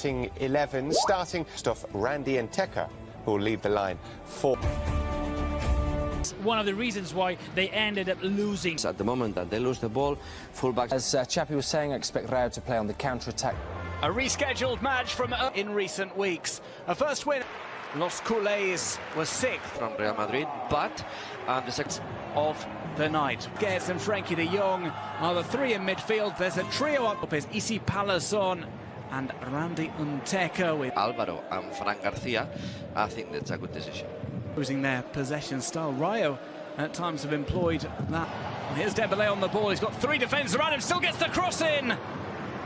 starting 11, starting off Randy and Teka, who will lead the line for. One of the reasons why they ended up losing. At the moment that they lose the ball, fullback. As Chappie was saying, I expect Rayo to play on the counter-attack. A rescheduled match from in recent weeks. A first win. Los Culés was sixth From Real Madrid, but the sixth of the night. Guedes and Frankie de Jong are the three in midfield. There's a trio up. There's Isi Palazon and Randy Unteka with Alvaro and Fran Garcia. I think that's a good decision. Using their possession style. Rayo at times have employed that. And here's Dembélé on the ball. He's got three defenders around him. Still gets the cross in.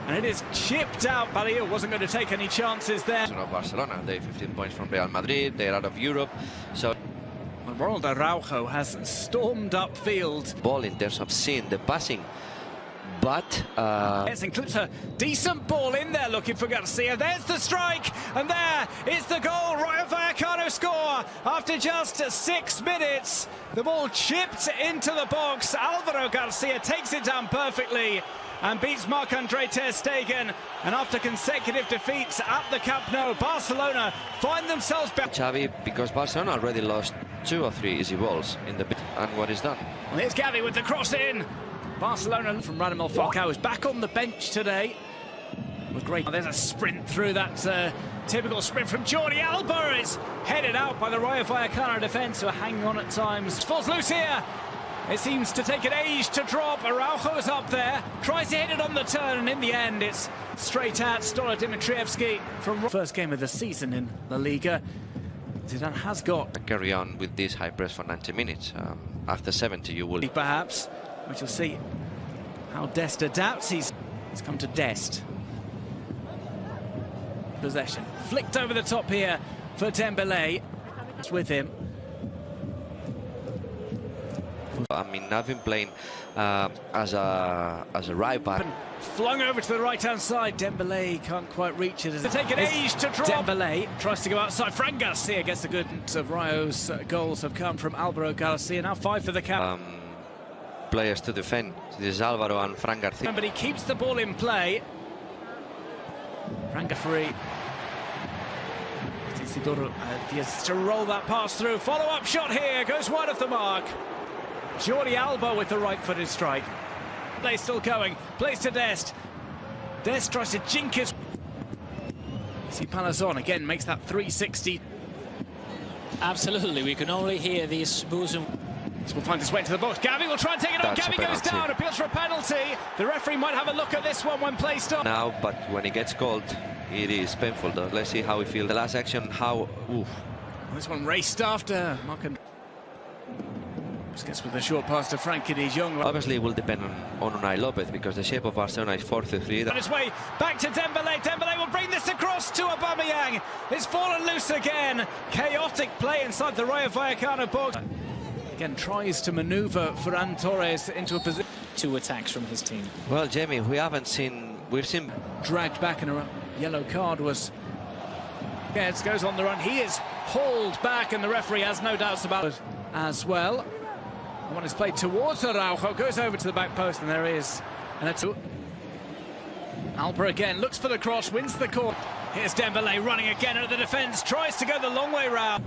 And it is chipped out. Barcelona wasn't going to take any chances there. Barcelona, they're 15 points from Real Madrid. They're out of Europe. So Ronald Araujo has stormed upfield. Ball in terms of seeing the passing. But Yes, and clips a decent ball in there looking for Garcia. There's the strike, and there is the goal. Rayo Vallecano score after just 6 minutes. The ball chipped into the box. Alvaro Garcia takes it down perfectly and beats Marc-Andre ter Stegen. And after consecutive defeats at the Camp Nou, Barcelona find themselves back. Xavi, because Barcelona already lost 2 or 3 easy balls in the and what is done. Well, here's Gavi with the cross in. Barcelona from Radamel Falcao is back on the bench today. With great. There's a sprint through that typical sprint from Jordi Alba. It's headed out by the Rayo Vallecano defence, who are hanging on at times. Falls loose here. It seems to take an age to drop. Araujo is up there, tries to hit it on the turn, and in the end it's straight at Stola Dimitrievski from first game of the season in La Liga. Zidane has got Carry on with this high press for 90 minutes. After 70 you will. Perhaps, we shall see how Dest adapts. He's come to Dest. Possession flicked over the top here for Dembélé. It's with him. I mean, I've been playing as a right back. Flung over to the right-hand side. Dembélé can't quite reach it. To take an age to drop. Dembélé tries to go outside. Fran Garcia gets the good of Rayo's goals have come from Alvaro Garcia. Now 5 for the cap. Players to defend. This is Alvaro and Fran Garcia. But he keeps the ball in play. Fran Garcia. Isidoro Diaz to roll that pass through. Follow-up shot here. Goes wide of the mark. Jordi Alba with the right-footed strike. They still going. Plays to Dest. Dest tries to jink his. See Palazon again makes that 360. Absolutely, we can only hear these boos. This will find its way to the box. Gavi will try and take it on. Gavi goes down. Appeals for a penalty. The referee might have a look at this one when play starts. Now, but when he gets called, it is painful. Though. Let's see how he feels. The last action, how. Oof. This one raced after Marc-Andre. Gets with a short pass to Frankie de Jong. Obviously, it will depend on Unai Lopez because the shape of Barcelona is 4-3. On its way back to Dembélé. Dembélé will bring this across to Aubameyang. It's fallen loose again. Chaotic play inside the Rayo Vallecano box. Again, tries to manoeuvre Ferran Torres into a position. 2 attacks from his team. Well, Jamie, we've seen dragged back, and a yellow card was. Guedes goes on the run. He is hauled back, and the referee has no doubts about it as well. The one is played towards Araujo, goes over to the back post, and there is. And it's Alba again, looks for the cross, wins the corner. Here's Dembélé running again at the defence, tries to go the long way round.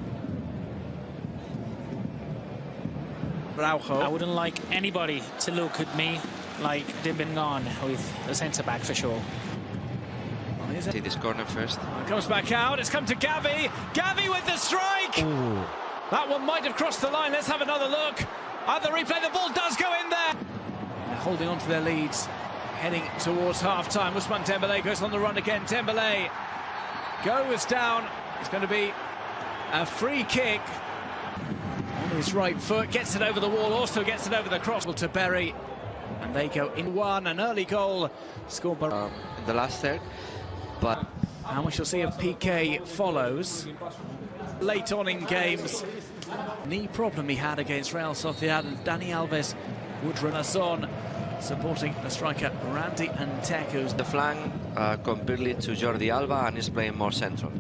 Araujo. I wouldn't like anybody to look at me like they've been gone with a centre-back for sure. see this corner first. Comes back out, it's come to Gavi. Gavi with the strike! Ooh. That one might have crossed the line, let's have another look. At the replay, the ball does go in there. They're holding on to their leads, heading towards half-time. Ousmane Dembélé goes on the run again. Dembélé goes down. It's going to be a free kick on his right foot. Gets it over the wall, also gets it over the cross to Berry. And they go in one, an early goal scored by... in the last third, but... And we shall see if PK follows. Late on in games, knee problem he had against Real Sociedad, and Dani Alves would run us on, supporting the striker Randy Unteka. The flank completely to Jordi Alba, and is playing more central.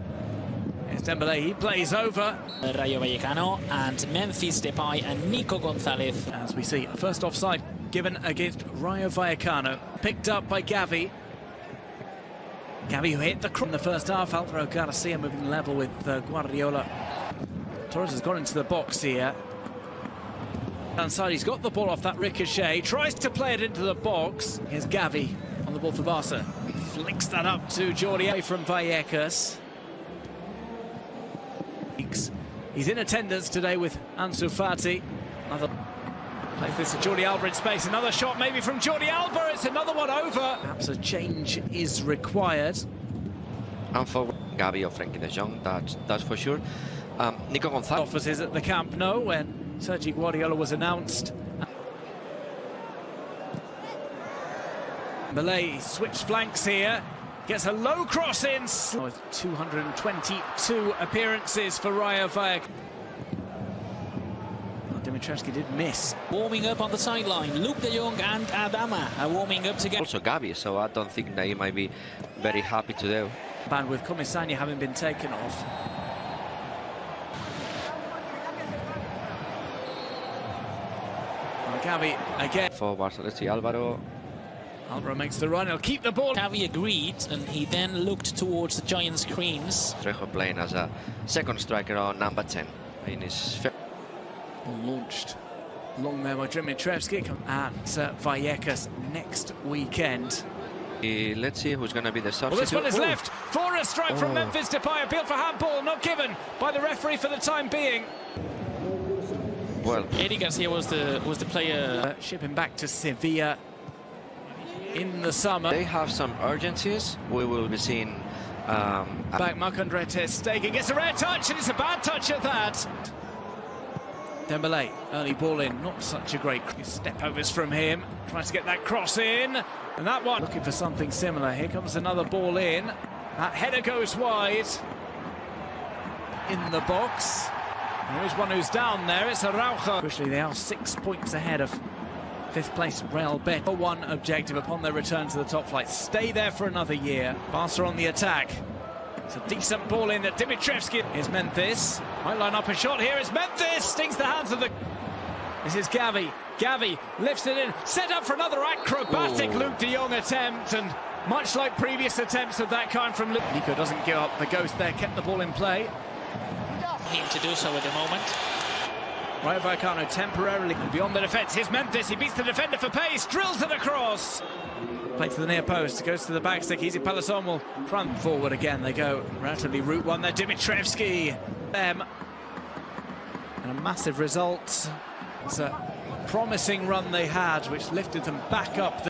It's Dembélé, he plays over. Rayo Vallecano and Memphis Depay and Nico Gonzalez. As we see, first offside given against Rayo Vallecano, picked up by Gavi. Gavi, who hit the cross in the first half. Alvaro Garcia moving level with Guardiola. Torres has gone into the box here. Inside, he's got the ball off that ricochet, tries to play it into the box. Here's Gavi on the ball for Barca. Flicks that up to Jordi from Vallecas. He's in attendance today with Ansu Fati. Another plays this to Jordi Alba in space. Another shot maybe from Jordi Alba. It's another one over. Perhaps a change is required. And for Gavi or Frankie de Jong, that's for sure. Nico Gonzalez. Offices at the Camp Nou when Sergi Guardiola was announced. Malay switched flanks here. Gets a low cross in. With 222 appearances for Rayo Vallecano. Dimitrievski did miss. Warming up on the sideline. Luke de Jong and Adama are warming up together. Also Gavi, so I don't think that he might be very happy today. Banned with Comisania having been taken off. Gavi again. For Barcelona, let's see, Alvaro. Alvaro makes the run, he'll keep the ball. Gavi agreed, and he then looked towards the giant screens. Trejo playing as a second striker on number 10 in his... Ball launched long there by Dimitrievski at Vallecas next weekend. Let's see who's going to be the substitute. Well, this one is left for a strike from Memphis Depay. Appeal for handball, not given by the referee for the time being. Well, Eddie Garcia was the player. Ship him back to Sevilla in the summer. They have some urgencies. We will be seeing... back Marc-Andre ter Stegen gets a rare touch, and it's a bad touch at that. Dembele, early ball in, not such a great step overs from him. Tries to get that cross in, and that one looking for something similar. Here comes another ball in. That header goes wide in the box. There is one who's down there. It's Araujo. Crucially, they are 6 points ahead of fifth place Real Betis. One objective upon their return to the top flight: stay there for another year. Barca on the attack. It's a decent ball in that Dimitrievski. Here's Memphis. Might line up a shot here. It's Memphis. Stings the hands of the... This is Gavi. Gavi lifts it in. Set up for another acrobatic Luke de Jong attempt. And much like previous attempts of that kind from Luke, Nico doesn't give up the ghost there. Kept the ball in play. Him to do so at the moment. Rayo Vallecano temporarily beyond the defence. Here's Memphis. He beats the defender for pace. Drills it across. Play to the near post, goes to the back stick. Easy Palason will run forward again. They go relatively route one there. Dimitrievski. And a massive result. It's a promising run they had, which lifted them back up.